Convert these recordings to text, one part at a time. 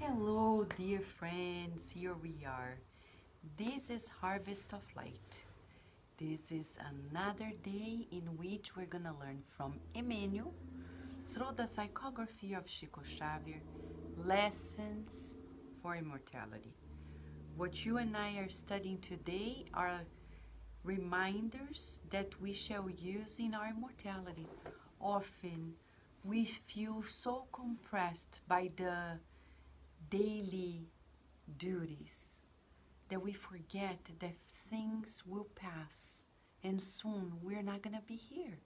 Hello, dear friends. Here we are. This is Harvest of Light. This is another day in which we're going to learn from Emmanuel through the psychography of Chico Xavier, lessons for immortality. What you and I are studying today are reminders that we shall use in our immortality. Often we feel so compressed by the daily duties that we forget that things will pass and soon we're not going to be here,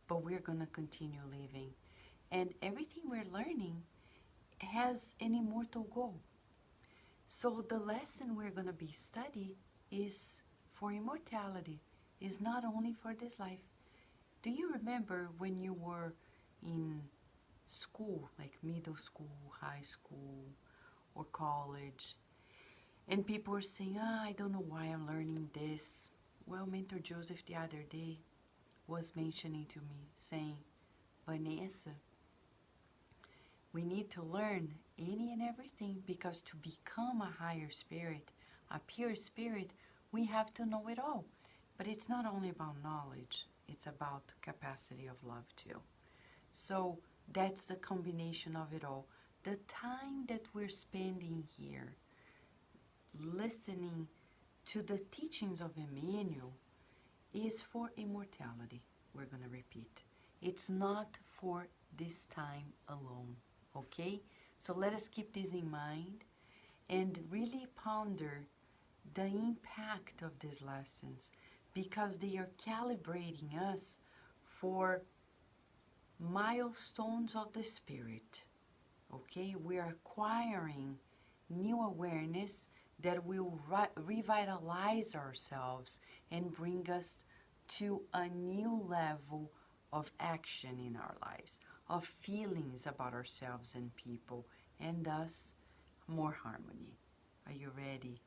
but we're going to continue living, and everything we're learning has an immortal goal. So the lesson we're going to be studying is for immortality, is not only for this life. Do you remember when you were in school, like middle school, high school, or college, and people were saying, I don't know why I'm learning this. Well, Mentor Joseph the other day was mentioning to me, saying, Vanessa, we need to learn any and everything, because to become a higher spirit, a pure spirit, we have to know it all. But it's not only about knowledge, it's about capacity of love too. So that's the combination of it all. The time that we're spending here listening to the teachings of Emmanuel is for immortality. We're going to repeat. It's not for this time alone, okay? So let us keep this in mind and really ponder the impact of these lessons, because they are calibrating us for milestones of the spirit. Okay, we are acquiring new awareness that will revitalize ourselves and bring us to a new level of action in our lives, of feelings about ourselves and people, and thus more harmony. Are you ready?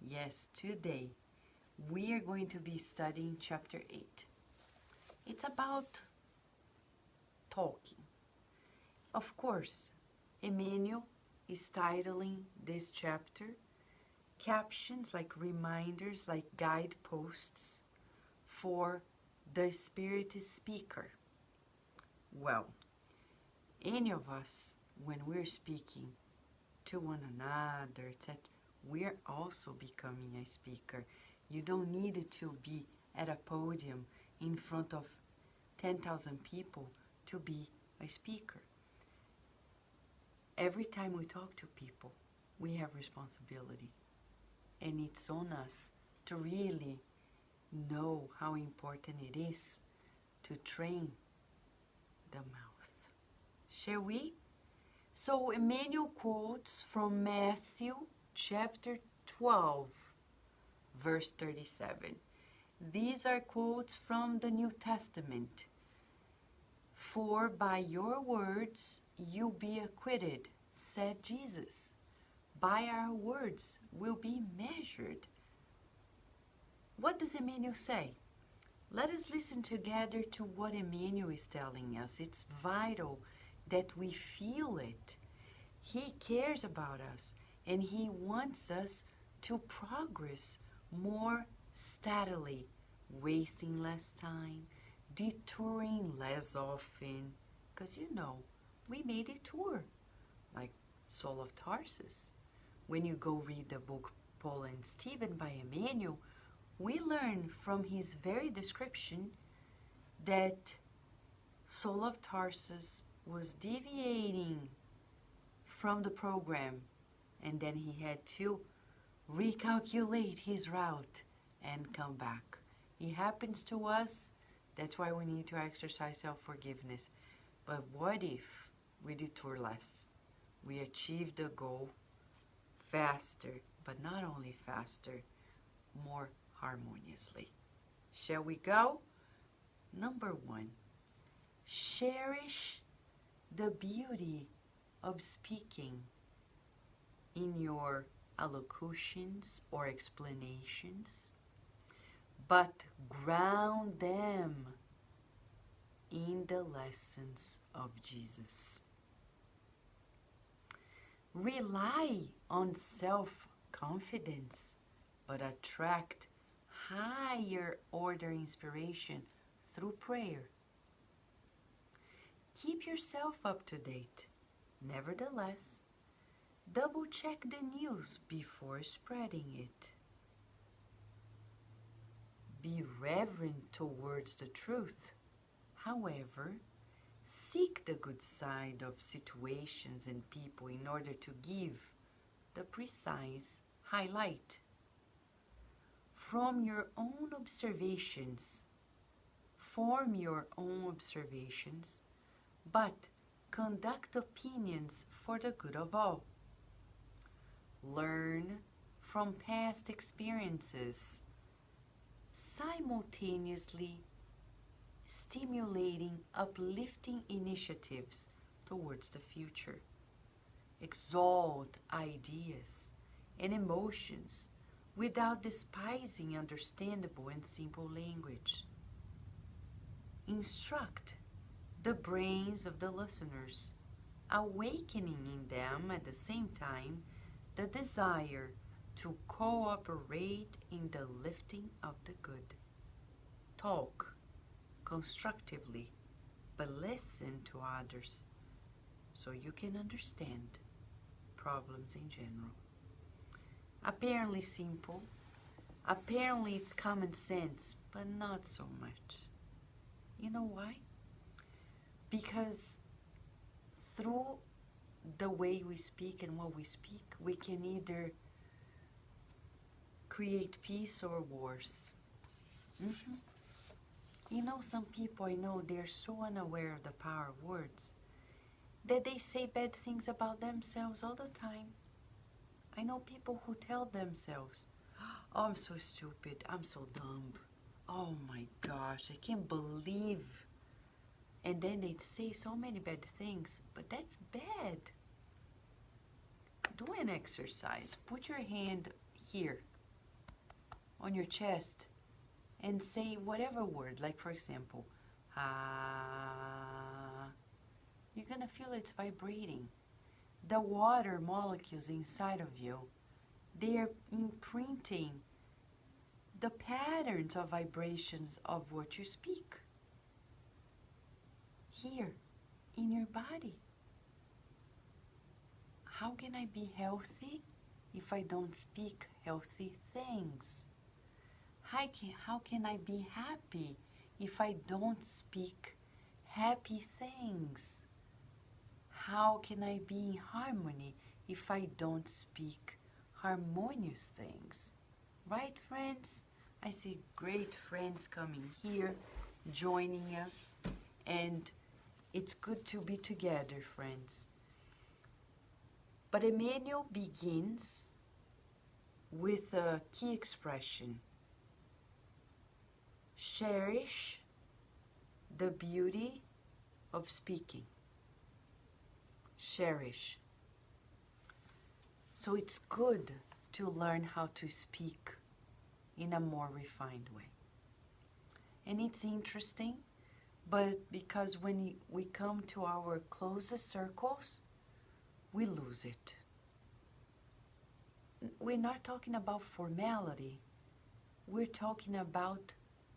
Yes, today we are going to be studying chapter 8. It's about talking. Of course, Emmanuel is titling this chapter captions, like reminders, like guideposts for the Spiritist speaker. Well, any of us, when we're speaking to one another, etc., we're also becoming a speaker. You don't need to be at a podium in front of 10,000 people to be a speaker. Every time we talk to people, we have responsibility. And it's on us to really know how important it is to train the mouth. Shall we? So Emmanuel quotes from Matthew chapter 12, verse 37. These are quotes from the New Testament. For by your words you'll be acquitted, said Jesus. By our words will be measured. What does Emmanuel say? Let us listen together to what Emmanuel is telling us. It's vital that we feel it. He cares about us, and he wants us to progress more steadily, wasting less time, detouring less often, because we may detour, like Saul of Tarsus. When you go read the book Paul and Stephen by Emmanuel, we learn from his very description that Saul of Tarsus was deviating from the program, and then he had to recalculate his route and come back. It happens to us. That's why we need to exercise self-forgiveness. But what if we detour less? We achieve the goal faster, but not only faster, more harmoniously. Shall we go? Number 1, cherish the beauty of speaking in your allocutions or explanations, but ground them in the lessons of Jesus. Rely on self-confidence, but attract higher order inspiration through prayer. Keep yourself up to date. Nevertheless, double check the news before spreading it. Be reverent towards the truth. However, seek the good side of situations and people in order to give the precise highlight. From your own observations, form your own observations, but conduct opinions for the good of all. Learn from past experiences, simultaneously stimulating uplifting initiatives towards the future. Exalt ideas and emotions without despising understandable and simple language. Instruct the brains of the listeners, awakening in them at the same time the desire to cooperate in the lifting of the good. Talk constructively, but listen to others so you can understand problems in general. Apparently simple, apparently it's common sense, but not so much. You know why? Because through the way we speak and what we speak, we can either create peace or wars. You know, some people I know, they're so unaware of the power of words that they say bad things about themselves all the time. I know people who tell themselves, oh, I'm so stupid, I'm so dumb, oh my gosh, I can't believe. And then they say so many bad things, but that's bad. Do an exercise. Put your hand here on your chest and say whatever word, like for example, you're gonna feel it's vibrating. The water molecules inside of you, they are imprinting the patterns of vibrations of what you speak here in your body. How can I be healthy if I don't speak healthy things? How can I be happy if I don't speak happy things? How can I be in harmony if I don't speak harmonious things? Right, friends? I see great friends coming here, joining us, and it's good to be together, friends. But Emmanuel begins with a key expression. Cherish the beauty of speaking. Cherish. So it's good to learn how to speak in a more refined way. And it's interesting, but because when we come to our closest circles, we lose it. We're not talking about formality. We're talking about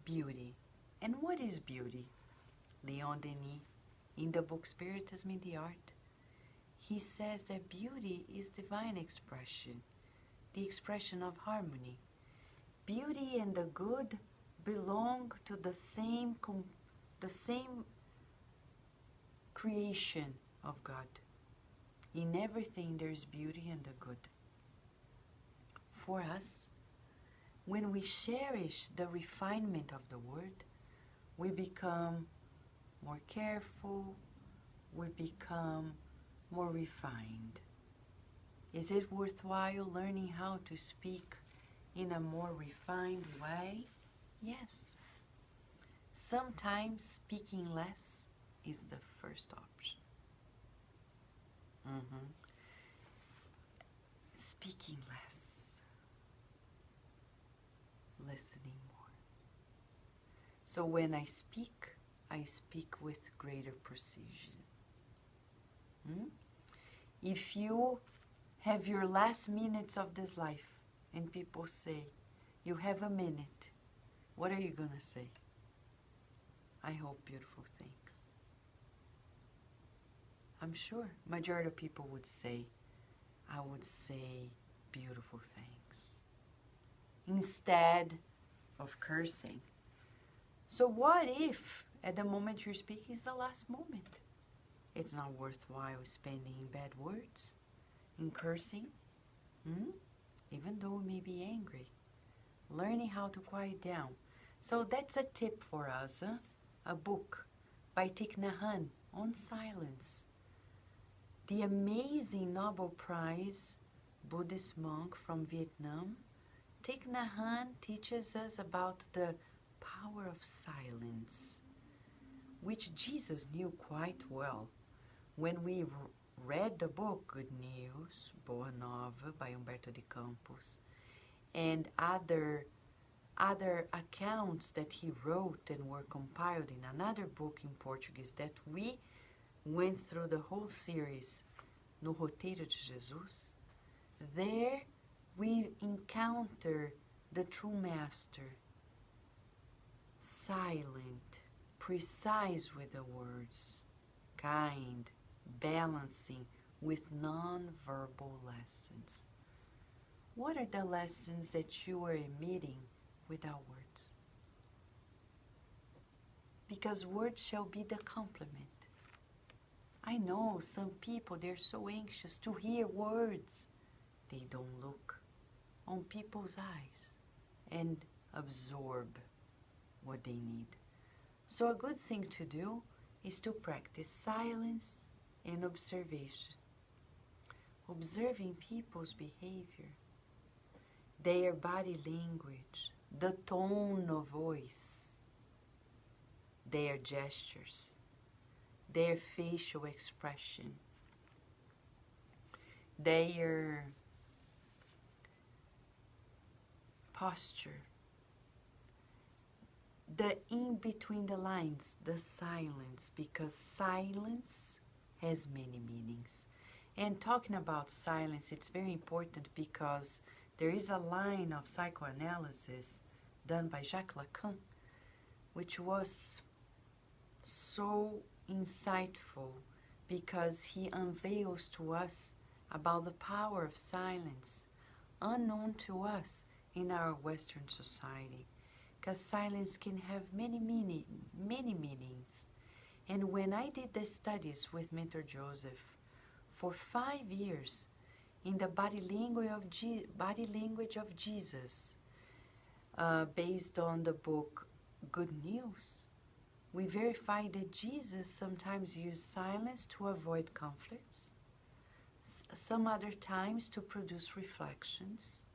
beauty. And what is beauty? Leon Denis, in the book Spiritism in the Art, he says that beauty is divine expression, the expression of harmony. Beauty and the good belong to the same creation of God. In everything there is beauty and the good. For us, when we cherish the refinement of the word, we become more careful, we become more refined. Is it worthwhile learning how to speak in a more refined way? Yes. Sometimes speaking less is the first option. Speaking less, listening more. So when I speak with greater precision. If you have your last minutes of this life and people say, you have a minute, what are you going to say? I hope beautiful things. I'm sure majority of people would say, I would say beautiful things instead of cursing. So what if at the moment you're speaking is the last moment? It's not worthwhile spending in bad words, in cursing, even though we may be angry. Learning how to quiet down. So that's a tip for us, a book by Thich Nhat Hanh on silence. The amazing Nobel Prize Buddhist monk from Vietnam, Thich Nhat Hanh teaches us about the power of silence, which Jesus knew quite well. When we read the book Good News, Boa Nova by Humberto de Campos, and other accounts that he wrote and were compiled in another book in Portuguese that we went through the whole series, No Roteiro de Jesus, there we encounter the true master, silent, precise with the words, kind, balancing with non-verbal lessons. What are the lessons that you are emitting without words? Because words shall be the complement. I know some people, they're so anxious to hear words. They don't look on people's eyes and absorb what they need. So a good thing to do is to practice silence and observation. Observing people's behavior, their body language, the tone of voice, their gestures, their facial expression, their posture, the in between the lines, the silence, because silence has many meanings. And talking about silence, it's very important because there is a line of psychoanalysis done by Jacques Lacan, which was so insightful because he unveils to us about the power of silence unknown to us in our Western society. Because silence can have many meanings. And when I did the studies with Mentor Joseph for 5 years in the body language of Jesus, based on the book Good News, we verified that Jesus sometimes used silence to avoid conflicts, some other times to produce reflections.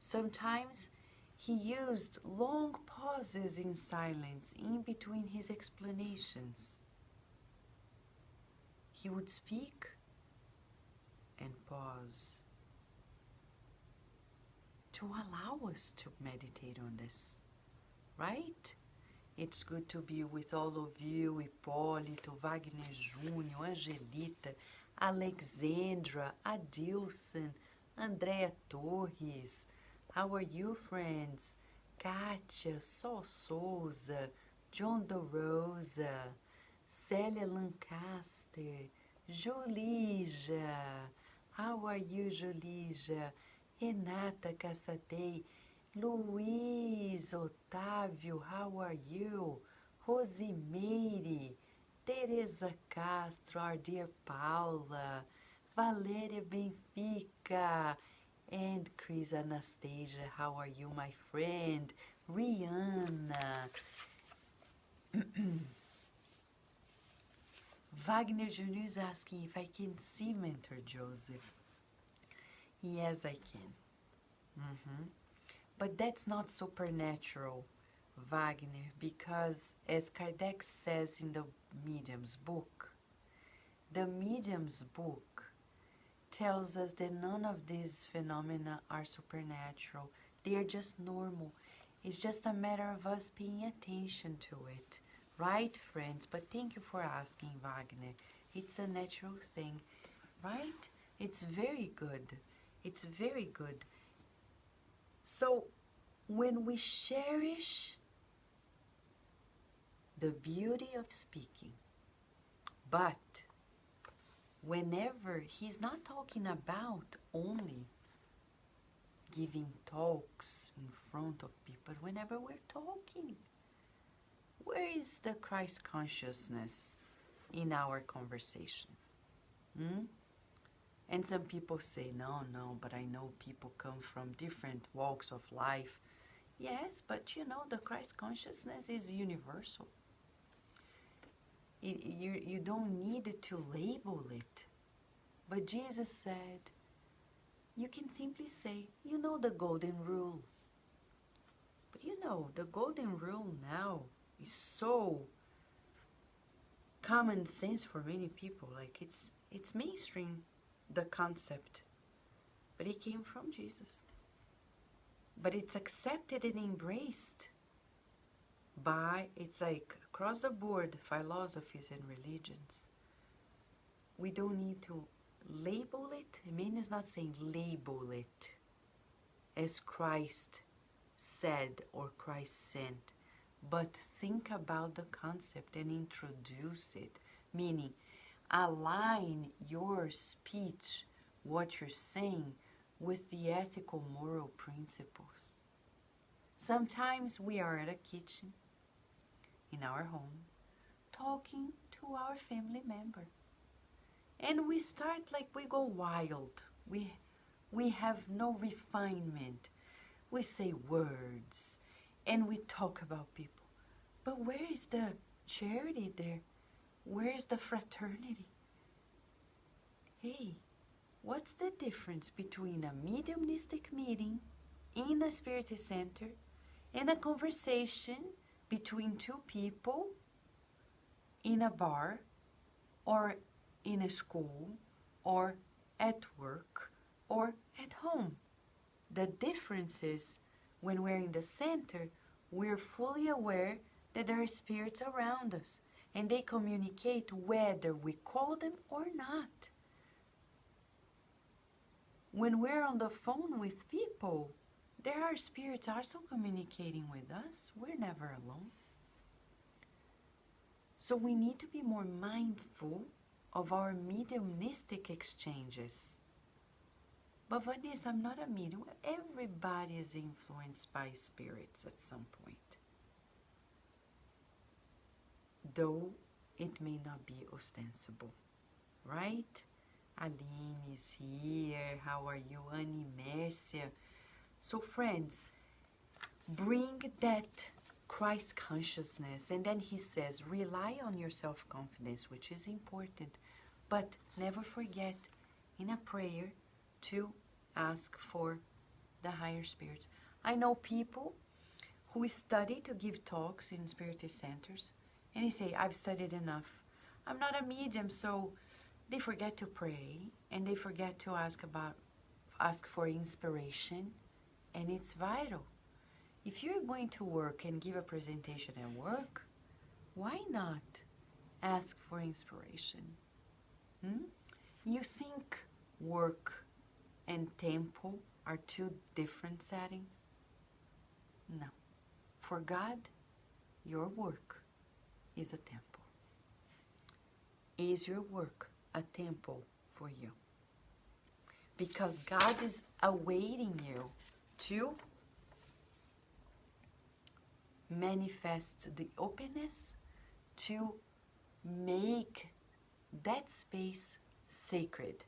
Sometimes he used long pauses in silence in between his explanations. He would speak and pause to allow us to meditate on this, right? It's good to be with all of you, Hipólito, Wagner Júnior, Angelita, Alexandra, Adilson, Andrea Torres. How are you, friends? Kátia, Sol Souza, John De Rosa, Célia Lancaster, Julija. How are you, Julija? Renata Caçatei, Luiz Otávio, how are you? Rosimeire, Teresa Castro, our dear Paula, Valéria Benfica, and Cris Anastasia, how are you, my friend? Rihanna. Wagner Jr. is asking if I can see Mentor Joseph. Yes, I can. But that's not supernatural, Wagner, because as Kardec says in the Medium's book, the Medium's book tells us that none of these phenomena are supernatural. They are just normal. It's just a matter of us paying attention to it. Right, friends? But thank you for asking, Wagner. It's a natural thing. right? It's very good. It's very good. So when we cherish the beauty of speaking, but whenever he's not talking about only giving talks in front of people, whenever we're talking, where is the Christ consciousness in our conversation? And some people say, no, but I know people come from different walks of life. Yes, but you know, the Christ consciousness is universal. You don't need to label it. But Jesus said, you can simply say, you know the golden rule. But you know, the golden rule now is so common sense for many people. Like it's mainstream, the concept. But it came from Jesus. But it's accepted and embraced by, it's like across the board, philosophies and religions. We don't need to label it. Emmanuel is not saying label it as Christ said or Christ sent, but think about the concept and introduce it, meaning align your speech, what you're saying, with the ethical moral principles. Sometimes we are at a kitchen in our home talking to our family member, and we start like we go wild. We have no refinement. We say words and we talk about people. But where is the charity there? Where is the fraternity? Hey, what's the difference between a mediumistic meeting in a Spiritist center and a conversation between two people in a bar or in a school or at work or at home? The difference is when we're in the center, we're fully aware that there are spirits around us and they communicate whether we call them or not. When we're on the phone with people, there are spirits also communicating with us. We're never alone. So we need to be more mindful of our mediumistic exchanges. But Vanessa, I'm not a medium. Everybody is influenced by spirits at some point. Though it may not be ostensible, right? Aline is here. How are you, Annie Mercia? So friends, bring that Christ consciousness. And then he says, rely on your self-confidence, which is important. But never forget in a prayer to ask for the higher spirits. I know people who study to give talks in Spiritist centers, and they say, I've studied enough. I'm not a medium, so they forget to pray, and they forget to ask for inspiration, and it's vital. If you're going to work and give a presentation at work, why not ask for inspiration? You think work and temple are two different settings? No. For God, your work is a temple. Is your work a temple for you? Because God is awaiting you to manifest the openness to make that space sacred.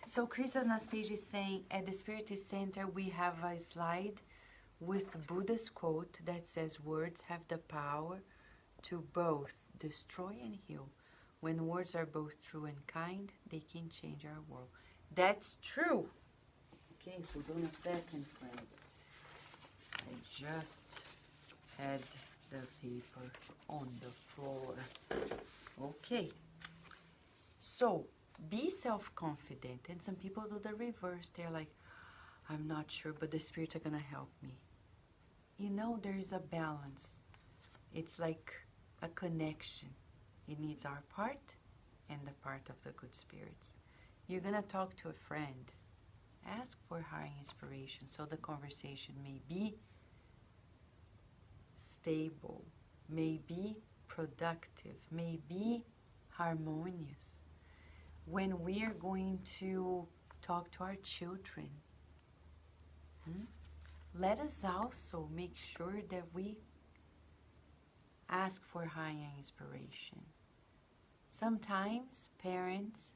So Chris Anastasia is saying, at the Spiritist Center we have a slide with Buddha's quote that says, words have the power to both destroy and heal. When words are both true and kind, they can change our world. That's true. Okay, hold on a second, friend. I just had the paper on the floor. Okay. So, be self-confident. And some people do the reverse. They're like, I'm not sure, but the spirits are going to help me. You know, there is a balance. It's like a connection. It needs our part and the part of the good spirits. You're going to talk to a friend. Ask for high inspiration so the conversation may be stable, may be productive, may be harmonious. When we are going to talk to our children, let us also make sure that we ask for higher inspiration. Sometimes parents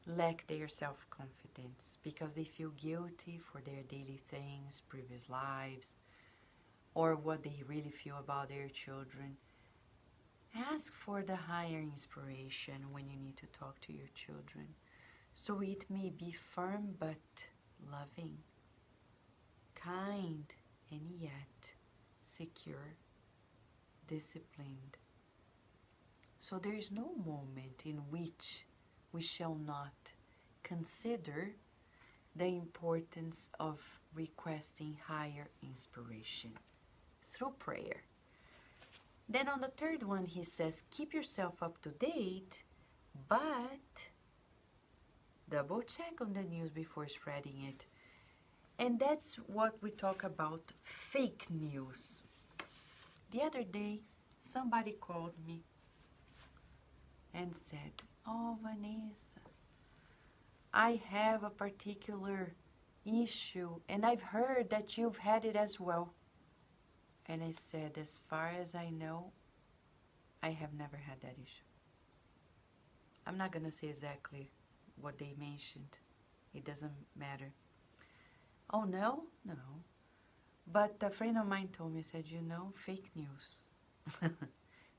lack their self-confidence because they feel guilty for their daily things, previous lives, or what they really feel about their children. Ask for the higher inspiration when you need to talk to your children, so it may be firm but loving, kind and yet secure, disciplined. So there is no moment in which we shall not consider the importance of requesting higher inspiration through prayer. Then on the third one, he says, keep yourself up to date, but double check on the news before spreading it. And that's what we talk about, fake news. The other day, somebody called me and said, oh, Vanessa, I have a particular issue, and I've heard that you've had it as well. And I said, as far as I know, I have never had that issue. I'm not going to say exactly what they mentioned. It doesn't matter. Oh, no? No. But a friend of mine told me, said, you know, fake news.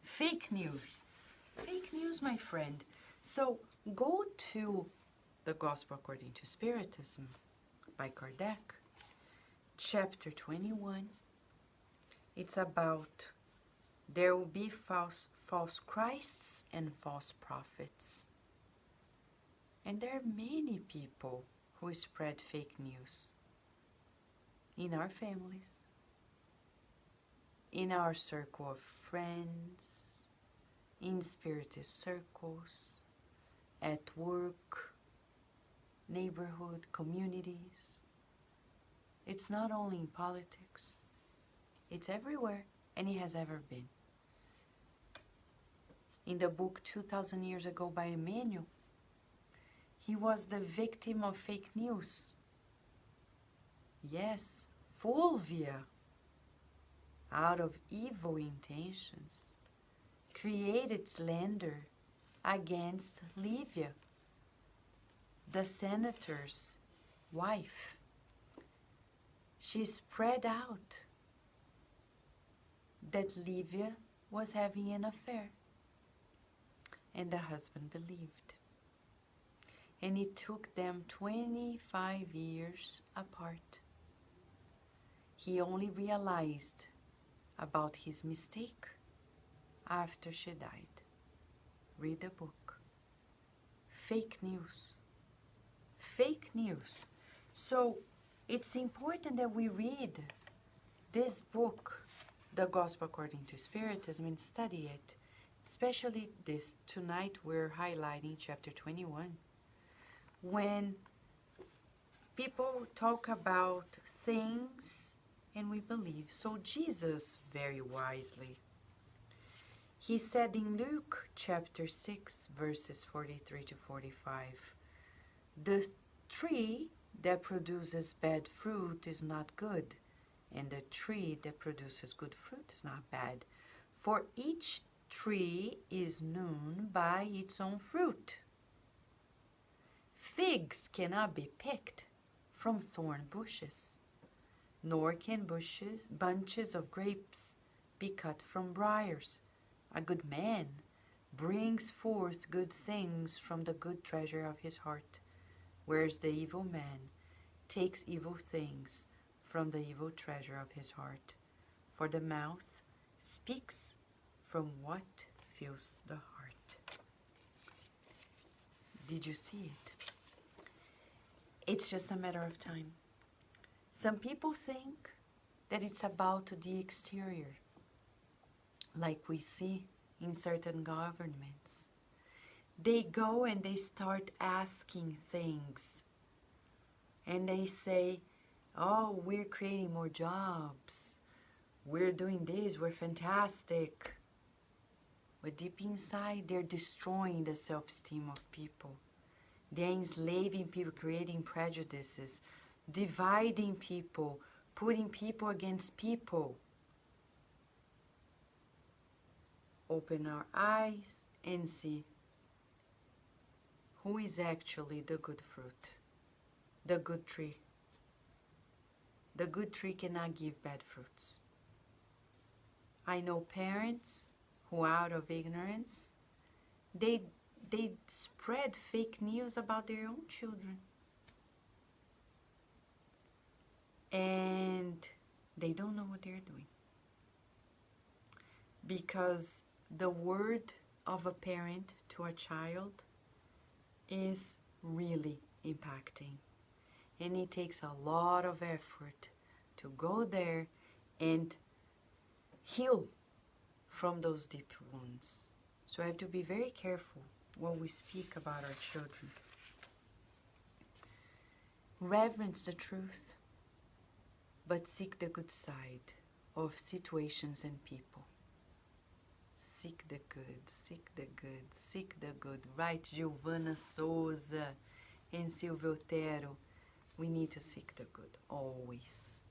Fake news. Fake news, my friend. So go to the Gospel According to Spiritism by Kardec, chapter 21. It's about there will be false Christs and false prophets. And there are many people who spread fake news in our families, in our circle of friends, in Spiritist circles, at work, neighborhood, communities. It's not only in politics. It's everywhere, and it has ever been. In the book 2,000 Years Ago by Emmanuel, he was the victim of fake news. Yes, Fulvia, out of evil intentions, created slander against Livia, the senator's wife. She spread out that Livia was having an affair, and the husband believed. And it took them 25 years apart. He only realized about his mistake after she died. Read the book. Fake news. Fake news. So it's important that we read this book, The Gospel According to Spiritism, and study it. Especially this, tonight we're highlighting chapter 21. When people talk about things and we believe. So Jesus, very wisely, he said in Luke chapter 6, verses 43 to 45, the tree that produces bad fruit is not good, and the tree that produces good fruit is not bad. For each tree is known by its own fruit. Figs cannot be picked from thorn bushes, nor can bunches of grapes be cut from briars. A good man brings forth good things from the good treasure of his heart, whereas the evil man takes evil things from the evil treasure of his heart. For the mouth speaks from what fills the heart. Did you see it? It's just a matter of time. Some people think that it's about the exterior, like we see in certain governments. They go and they start asking things. And they say, oh, we're creating more jobs. We're doing this, we're fantastic. But deep inside, they're destroying the self-esteem of people. They're enslaving people, creating prejudices, dividing people, putting people against people. Open our eyes and see who is actually the good fruit, the good tree. The good tree cannot give bad fruits. I know parents who, out of ignorance, they spread fake news about their own children. And they don't know what they're doing. Because the word of a parent to a child is really impacting. And it takes a lot of effort to go there and heal from those deep wounds. So I have to be very careful when we speak about our children. Reverence the truth, but seek the good side of situations and people. Seek the good, seek the good, seek the good. Right, Giovanna Souza and Silvio Otero. We need to seek the good, always.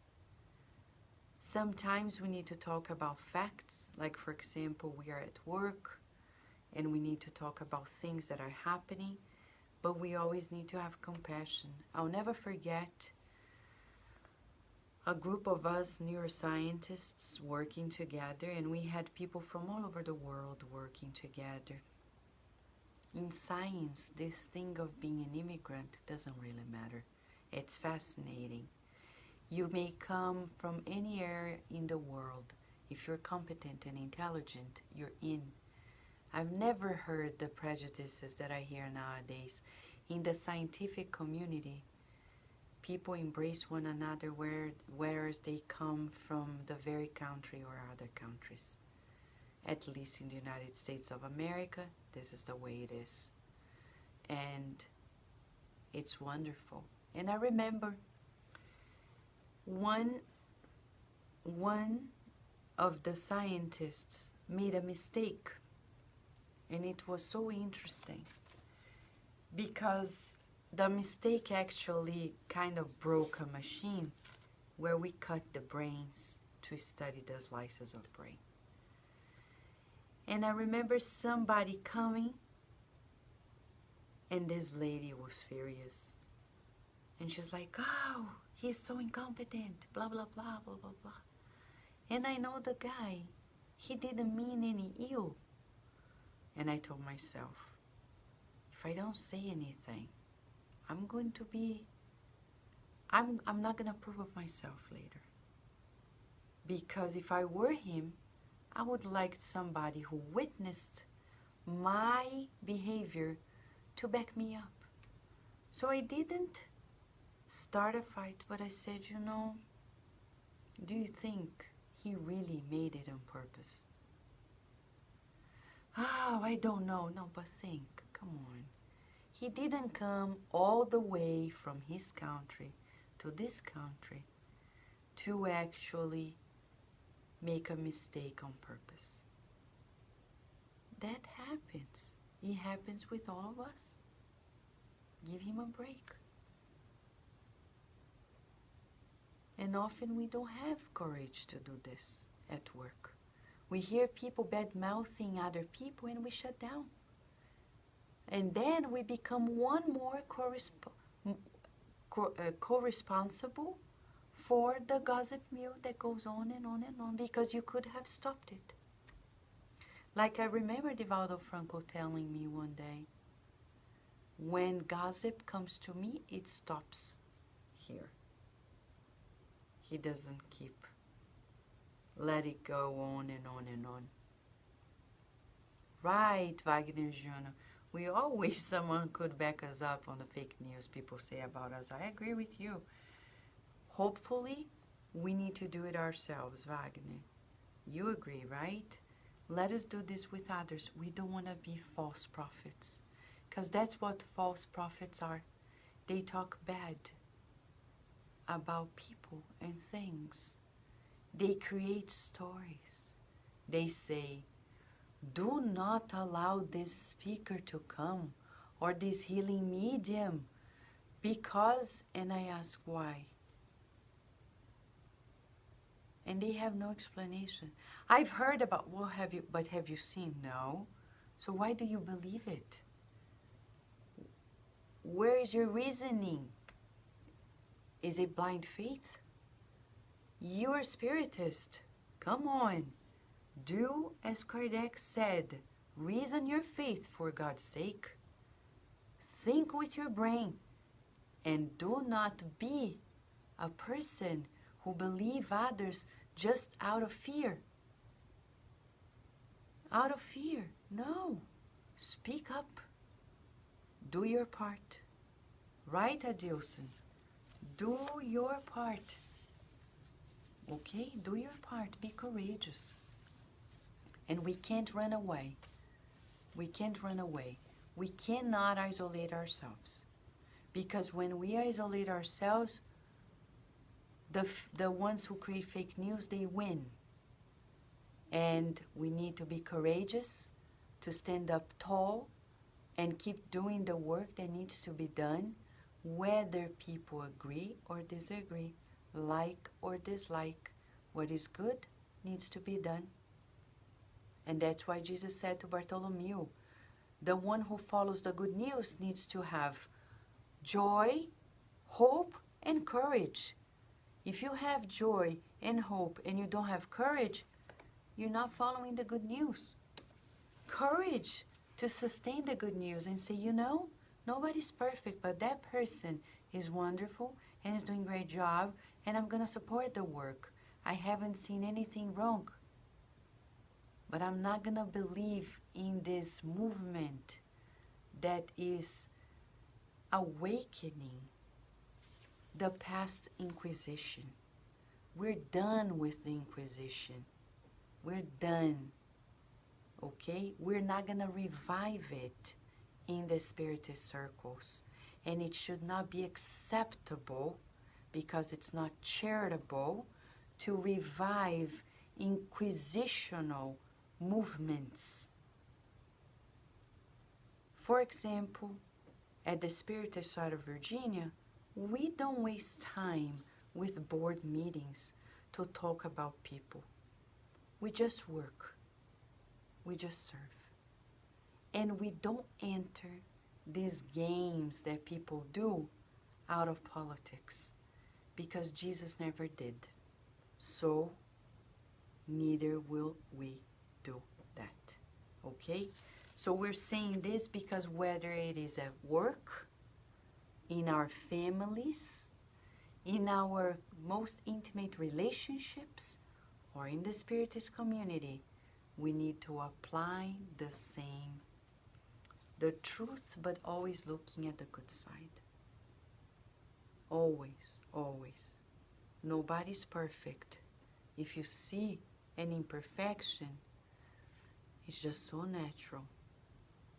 Sometimes we need to talk about facts, like for example, we are at work and we need to talk about things that are happening, but we always need to have compassion. I'll never forget a group of us neuroscientists working together, and we had people from all over the world working together. In science, this thing of being an immigrant doesn't really matter. It's fascinating. You may come from any area in the world. If you're competent and intelligent, you're in. I've never heard the prejudices that I hear nowadays. In the scientific community, people embrace one another whereas they come from the very country or other countries. At least in the United States of America, this is the way it is. And it's wonderful. And I remember one of the scientists made a mistake, and it was so interesting because the mistake actually kind of broke a machine where we cut the brains to study the slices of brain. And I remember somebody coming, and this lady was furious. And she's like, oh, he's so incompetent, blah, blah, blah, blah, blah, blah. And I know the guy. He didn't mean any ill. And I told myself, if I don't say anything, I'm not going to approve of myself later. Because if I were him, I would like somebody who witnessed my behavior to back me up. So I didn't start a fight, but I said, you know, do you think he really made it on purpose? Oh, I don't know. No, but think, come on. He didn't come all the way from his country to this country to actually make a mistake on purpose. That happens. It happens with all of us. Give him a break. And often we don't have courage to do this at work. We hear people bad-mouthing other people and we shut down. And then we become one more co-responsible for the gossip mill that goes on and on and on, because you could have stopped it. Like I remember Divaldo Franco telling me one day, when gossip comes to me, it stops here. He doesn't let it go on and on and on. Right, Wagner Jr. We all wish someone could back us up on the fake news people say about us. I agree with you. Hopefully, we need to do it ourselves, Wagner. You agree, right? Let us do this with others. We don't want to be false prophets. Because that's what false prophets are. They talk bad about people and things. They create stories. They say, do not allow this speaker to come or this healing medium because, and I ask why. And they have no explanation. I've heard about, well, have you seen? No. So why do you believe it? Where is your reasoning? Is it blind faith? You're a spiritist. Come on. Do as Kardec said. Reason your faith for God's sake. Think with your brain. And do not be a person who believe others just out of fear. Out of fear. No. Speak up. Do your part. Right, Adilson? Do your part. Okay? Do your part. Be courageous. And we can't run away. We can't run away. We cannot isolate ourselves. Because when we isolate ourselves, the ones who create fake news, they win. And we need to be courageous, to stand up tall, and keep doing the work that needs to be done, whether people agree or disagree, like or dislike. What is good needs to be done. And that's why Jesus said to Bartholomew, the one who follows the good news needs to have joy, hope, and courage. If you have joy and hope and you don't have courage, you're not following the good news. Courage to sustain the good news and say, you know, nobody's perfect, but that person is wonderful and is doing a great job, and I'm going to support the work. I haven't seen anything wrong. But I'm not going to believe in this movement that is awakening the past Inquisition. We're done with the Inquisition. We're done. Okay? We're not going to revive it in the Spiritist circles. And it should not be acceptable, because it's not charitable, to revive inquisitional movements. For example, at the Spiritist side of Virginia, we don't waste time with board meetings to talk about people. We just work. We just serve. And we don't enter these games that people do out of politics, because Jesus never did. So neither will we do that. Okay? So we're saying this because whether it is at work, in our families, in our most intimate relationships, or in the Spiritist community, we need to apply the same, the truth, but always looking at the good side. Always, always. Nobody's perfect. If you see an imperfection, it's just so natural.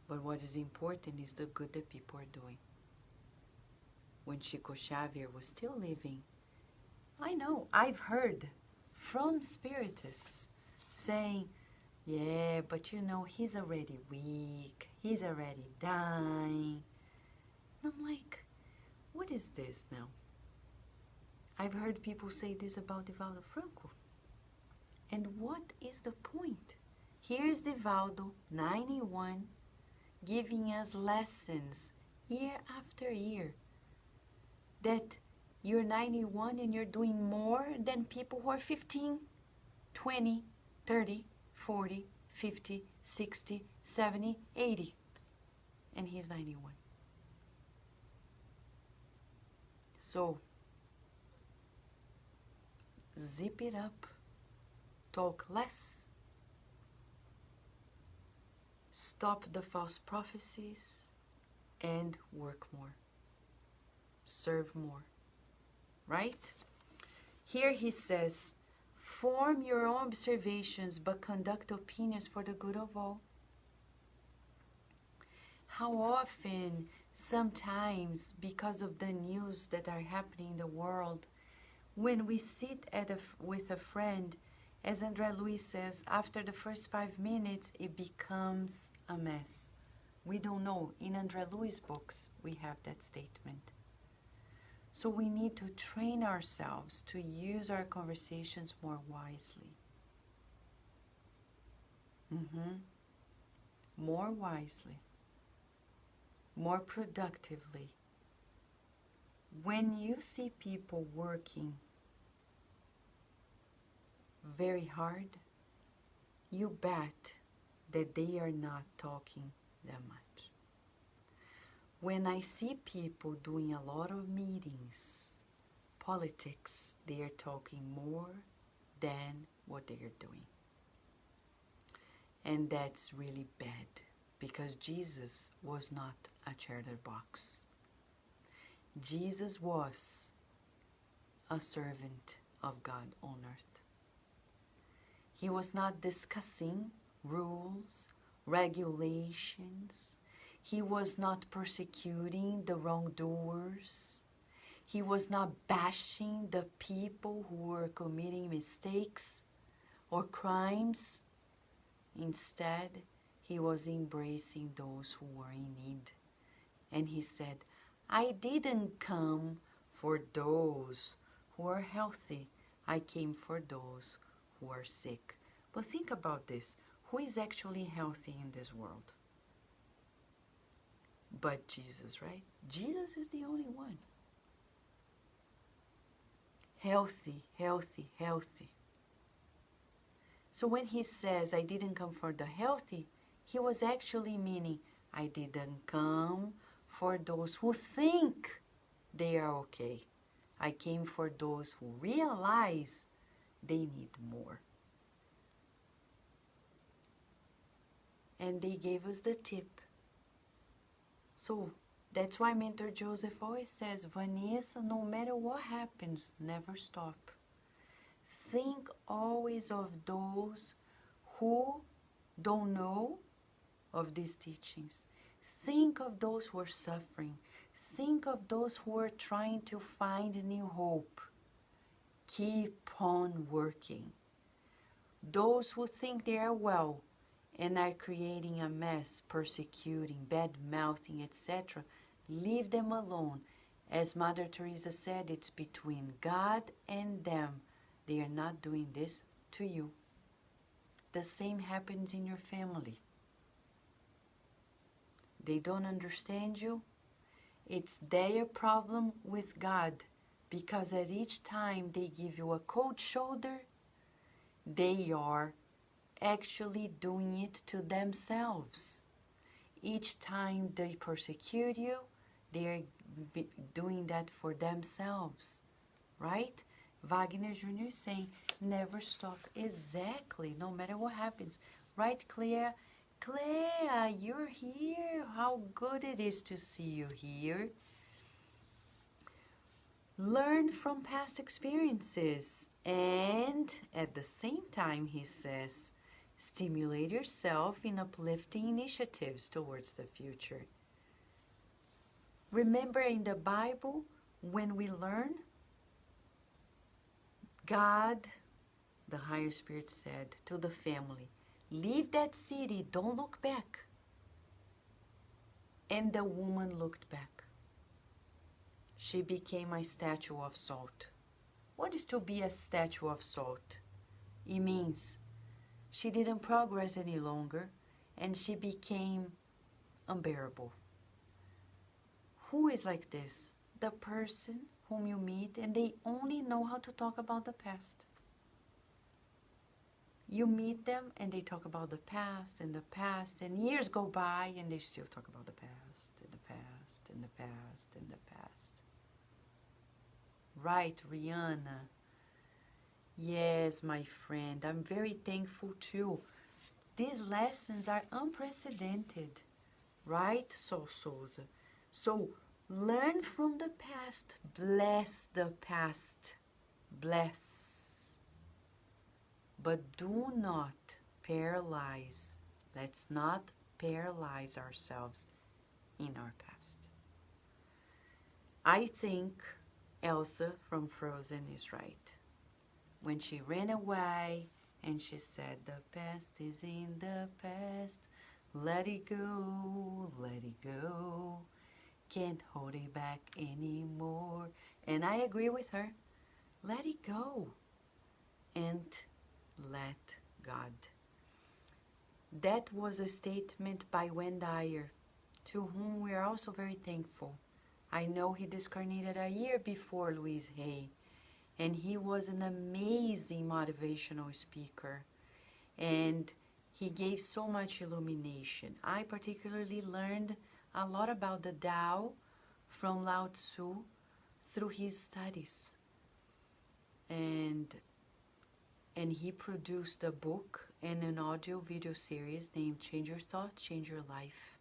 But what is important is the good that people are doing. When Chico Xavier was still living, I know, I've heard from Spiritists saying, yeah, but you know, he's already weak, he's already dying. And I'm like, what is this now? I've heard people say this about Divaldo Franco. And what is the point? Here's Divaldo, 91, giving us lessons year after year. That you're 91 and you're doing more than people who are 15, 20, 30, 40, 50, 60, 70, 80. And he's 91. So, zip it up. Talk less. Stop the false prophecies and work more. Serve more. Right? Here he says, form your own observations but conduct opinions for the good of all. How often, sometimes, because of the news that are happening in the world, when we sit with a friend, as André Louis says, after the first 5 minutes, it becomes a mess. We don't know. In André Louis' books, we have that statement. So we need to train ourselves to use our conversations more wisely. More wisely. More productively. When you see people working very hard, you bet that they are not talking that much. When I see people doing a lot of meetings, politics, they are talking more than what they are doing. And that's really bad, because Jesus was not a chatterbox. Jesus was a servant of God on earth. He was not discussing rules, regulations. He was not persecuting the wrongdoers. He was not bashing the people who were committing mistakes or crimes. Instead, he was embracing those who were in need. And he said, I didn't come for those who are healthy. I came for those who are sick. But think about this. Who is actually healthy in this world? But Jesus, right? Jesus is the only one. Healthy, healthy, healthy. So when he says, I didn't come for the healthy, he was actually meaning, I didn't come for those who think they are okay. I came for those who realize they need more. And they gave us the tip. So that's why Mentor Joseph always says, Vanessa, no matter what happens, never stop. Think always of those who don't know of these teachings. Think of those who are suffering. Think of those who are trying to find a new hope. Keep on working. Those who think they are well and are creating a mess, persecuting, bad-mouthing, etc., leave them alone. As Mother Teresa said, it's between God and them. They are not doing this to you. The same happens in your family. They don't understand you. It's their problem with God, because at each time they give you a cold shoulder, they are actually doing it to themselves. Each time they persecute you, they are doing that for themselves, right? Wagner Jr. saying, never stop. Exactly, no matter what happens. Right, Claire? Claire, you're here. How good it is to see you here. Learn from past experiences. And at the same time, he says, stimulate yourself in uplifting initiatives towards the future. Remember in the Bible, when we learn, God, the higher spirit, said to the family, leave that city, don't look back. And the woman looked back. She became a statue of salt. What is to be a statue of salt? It means she didn't progress any longer, and she became unbearable. Who is like this? The person whom you meet and they only know how to talk about the past. You meet them and they talk about the past, and years go by and they still talk about the past, and the past, and the past, and the past. Right, Rihanna? Yes, my friend, I'm very thankful too. These lessons are unprecedented, right, Sol Souza? So, learn from the past, bless the past, bless. But do not paralyze. Let's not paralyze ourselves in our past. I think Elsa from Frozen is right. When she ran away and she said, the past is in the past, let it go, let it go, can't hold it back anymore. And I agree with her. Let it go and let God. That was a statement by Wayne Dyer, to whom we are also very thankful. I know he discarnated a year before Louise Hay, and he was an amazing motivational speaker, and he gave so much illumination. I particularly learned a lot about the Tao from Lao Tzu through his studies. And he produced a book and an audio video series named Change Your Thoughts, Change Your Life.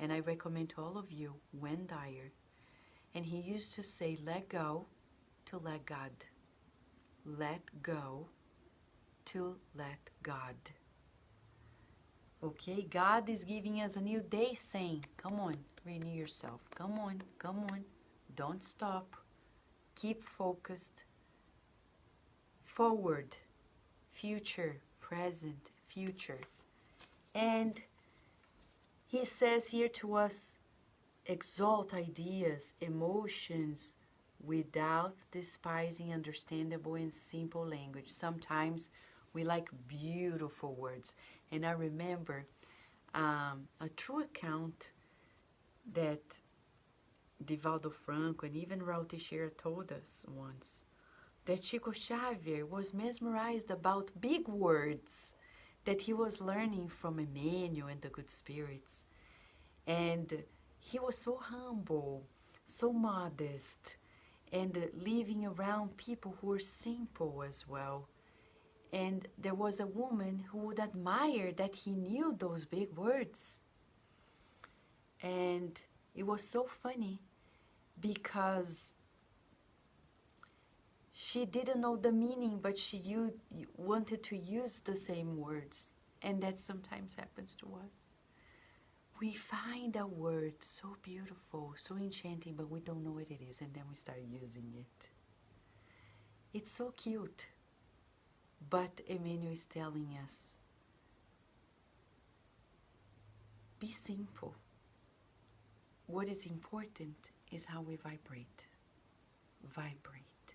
And I recommend to all of you, Wayne Dyer. And he used to say, let go to let God. Let go to let God. Okay, God is giving us a new day saying, come on, renew yourself. Come on, come on. Don't stop. Keep focused. Forward, future, present, future. And he says here to us, exalt ideas, emotions, without despising understandable and simple language. Sometimes we like beautiful words. And I remember a true account that Divaldo Franco and even Raul Teixeira told us once, that Chico Xavier was mesmerized about big words that he was learning from Emmanuel and the good spirits. And he was so humble, so modest, and living around people who were simple as well. And there was a woman who would admire that he knew those big words. And it was so funny because she didn't know the meaning, but she wanted to use the same words. And that sometimes happens to us. We find a word so beautiful, so enchanting, but we don't know what it is, and then we start using it. It's so cute. But Emmanuel is telling us, be simple. What is important is how we vibrate. Vibrate.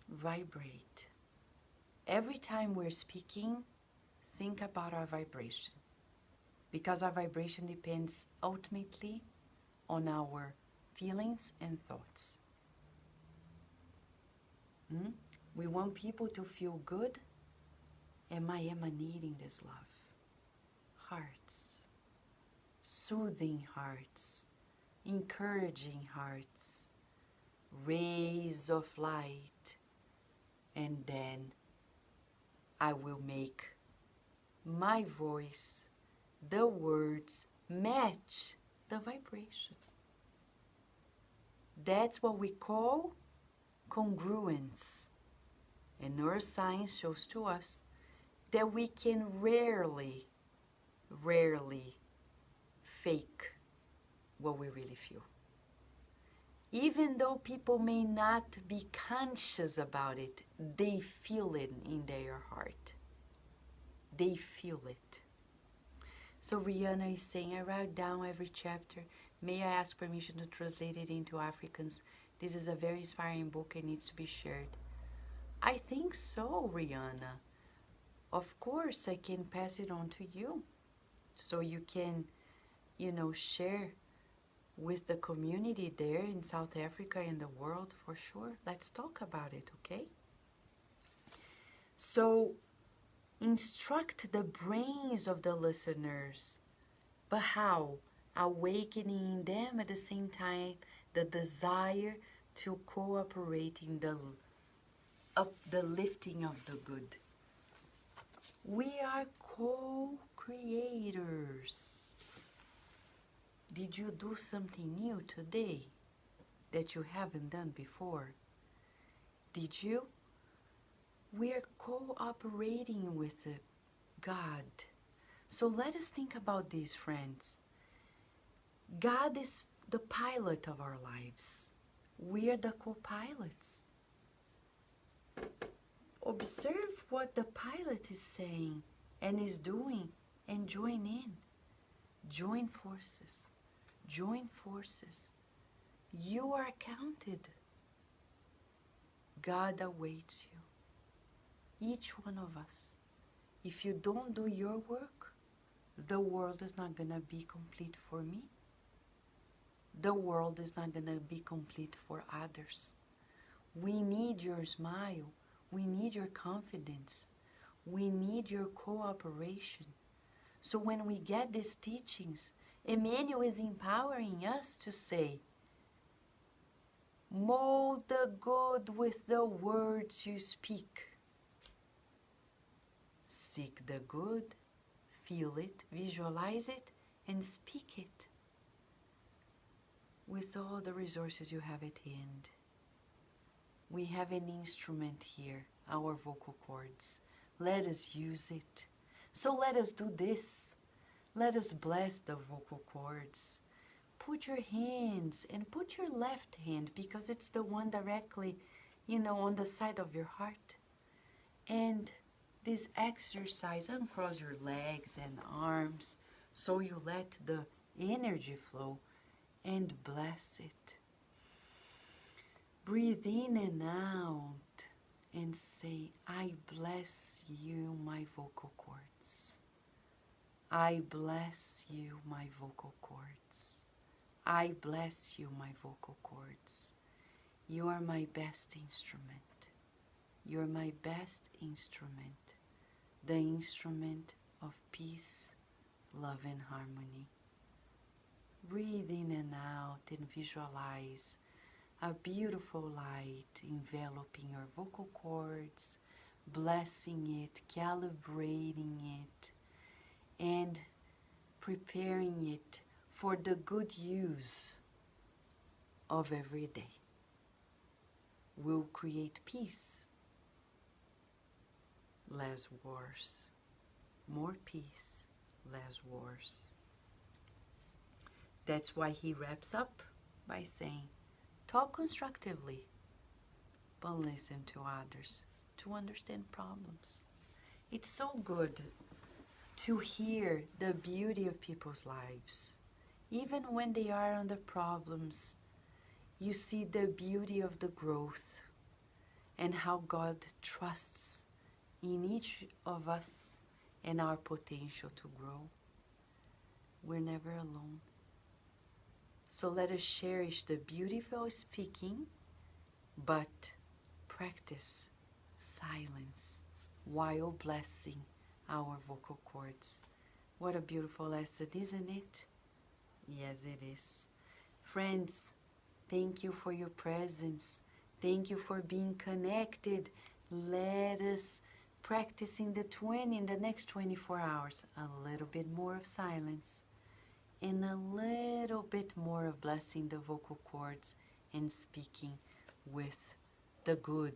Vibrate. Every time we're speaking, think about our vibration. Because our vibration depends ultimately on our feelings and thoughts. We want people to feel good. Am I emanating this love? Hearts. Soothing hearts. Encouraging hearts. Rays of light. And then I will make my voice, the words, match the vibration. That's what we call congruence. And neuroscience shows to us that we can rarely fake what we really feel. Even though people may not be conscious about it, they feel it in their heart. They feel it. So Rihanna is saying, I write down every chapter. May I ask permission to translate it into Afrikaans? This is a very inspiring book and needs to be shared. I think so, Rihanna. Of course, I can pass it on to you. So you can, share with the community there in South Africa and the world for sure. Let's talk about it, okay? So, instruct the brains of the listeners. But how? Awakening in them at the same time the desire to cooperate in the lifting of the good. We are co-creators. Did you do something new today that you haven't done before? Did you? We are cooperating with God. So let us think about this, friends. God is the pilot of our lives. We are the co-pilots. Observe what the pilot is saying and is doing and join in. Join forces. Join forces. You are counted. God awaits you. Each one of us. If you don't do your work, the world is not going to be complete for me. The world is not going to be complete for others. We need your smile. We need your confidence. We need your cooperation. So when we get these teachings, Emmanuel is empowering us to say, mold the good with the words you speak. Seek the good, feel it, visualize it, and speak it with all the resources you have at hand. We have an instrument here, our vocal cords. Let us use it. So let us do this. Let us bless the vocal cords. Put your hands and put your left hand, because it's the one directly, on the side of your heart. And this exercise, uncross your legs and arms so you let the energy flow and bless it. Breathe in and out and say, I bless you, my vocal cords. I bless you, my vocal cords. I bless you, my vocal cords. You are my best instrument. You're my best instrument. The instrument of peace, love, and harmony. Breathe in and out and visualize a beautiful light enveloping your vocal cords, blessing it, calibrating it, and preparing it for the good use of every day. We'll create peace, less wars, more peace, less wars. That's why he wraps up by saying, talk constructively, but listen to others to understand problems. It's so good to hear the beauty of people's lives. Even when they are under problems, you see the beauty of the growth and how God trusts in each of us and our potential to grow. We're never alone. So let us cherish the beautiful speaking, but practice silence while blessing our vocal cords. What a beautiful lesson, isn't it? Yes, it is. Friends, thank you for your presence. Thank you for being connected. Let us practice in the next 24 hours a little bit more of silence and a little bit more of blessing the vocal cords and speaking with the good,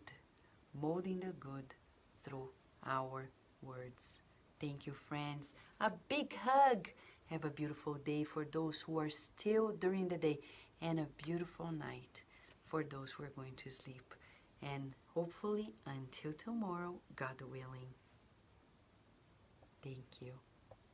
molding the good through our words. Thank you, friends. A big hug. Have a beautiful day for those who are still during the day, and a beautiful night for those who are going to sleep. And hopefully until tomorrow, God willing. Thank you.